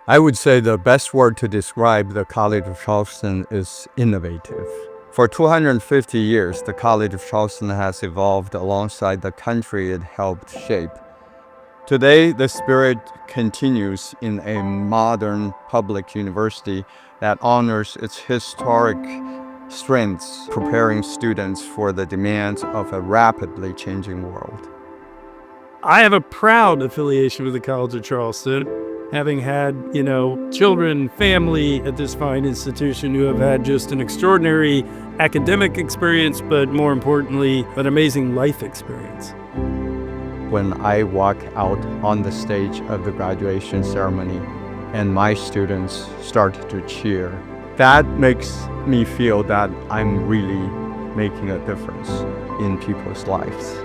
I would say the best word to describe the College of Charleston is innovative. For 250 years, the College of Charleston has evolved alongside the country it helped shape. Today, the spirit continues in a modern public university that honors its historic strengths, preparing students for the demands of a rapidly changing world. I have a proud affiliation with the College of Charleston, having had, children, family at this fine institution who have had just an extraordinary academic experience, but more importantly, an amazing life experience. When I walk out on the stage of the graduation ceremony and my students start to cheer, that makes me feel that I'm really making a difference in people's lives.